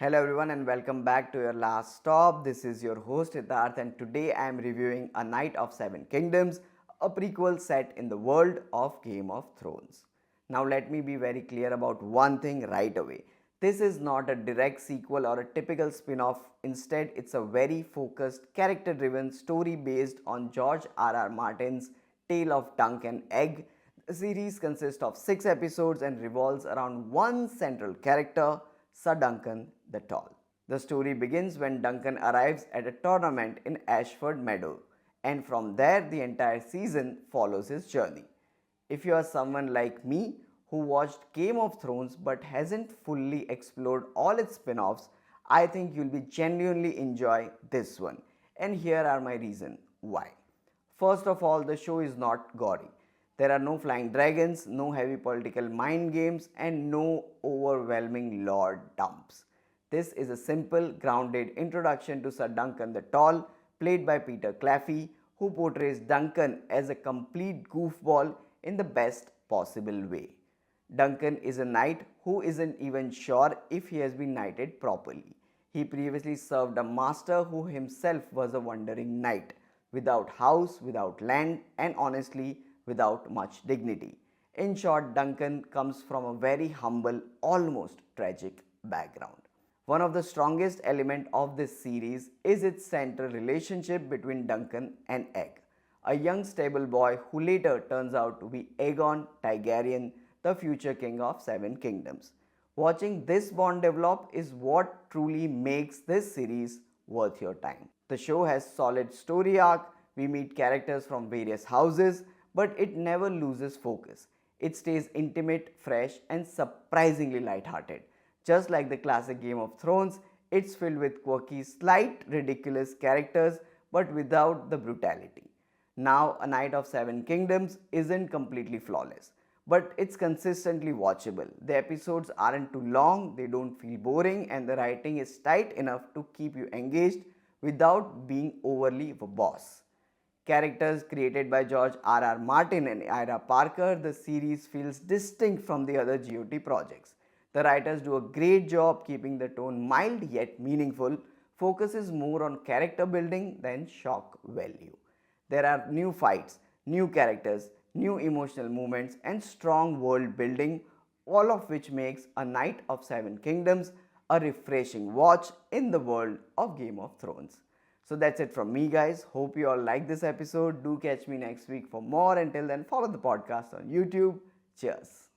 Hello everyone and welcome back to your last stop. This is your host Hitarth and today I am reviewing A Knight of Seven Kingdoms, a prequel set in the world of Game of Thrones. Now let me be very clear about one thing right away. This is not a direct sequel or a typical spin-off. Instead, it's a very focused, character-driven story based on George R.R. Martin's Tale of Dunk and Egg. The series consists of 6 episodes and revolves around one central character, Ser Duncan the Tall. The story begins when Duncan arrives at a tournament in Ashford Meadow, and from there the entire season follows his journey. If you are someone like me who watched Game of Thrones but hasn't fully explored all its spin-offs, I think you'll be genuinely enjoy this one. And here are my reasons why. First of all, the show is not gory. There are no flying dragons, no heavy political mind games, and no overwhelming lore dumps. This is a simple, grounded introduction to Ser Duncan the Tall, played by Peter Claffey, who portrays Duncan as a complete goofball in the best possible way. Duncan is a knight who isn't even sure if he has been knighted properly. He previously served a master who himself was a wandering knight, without house, without land, and honestly, without much dignity. In short, Duncan comes from a very humble, almost tragic background. One of the strongest elements of this series is its central relationship between Duncan and Egg, a young stable boy who later turns out to be Aegon Targaryen, the future king of Seven Kingdoms. Watching this bond develop is what truly makes this series worth your time. The show has solid story arc, we meet characters from various houses, but it never loses focus. It stays intimate, fresh, and surprisingly light-hearted. Just like the classic Game of Thrones, it's filled with quirky, slight, ridiculous characters, but without the brutality. Now, A Knight of Seven Kingdoms isn't completely flawless, but it's consistently watchable. The episodes aren't too long, they don't feel boring, and the writing is tight enough to keep you engaged without being overly verbose. Characters created by George R.R. Martin and Ira Parker, the series feels distinct from the other GOT projects. The writers do a great job keeping the tone mild yet meaningful, focuses more on character building than shock value. There are new fights, new characters, new emotional moments, and strong world building, all of which makes A Knight of Seven Kingdoms a refreshing watch in the world of Game of Thrones. So that's it from me, guys. Hope you all like this episode. Do catch me next week for more. Until then, follow the podcast on YouTube. Cheers.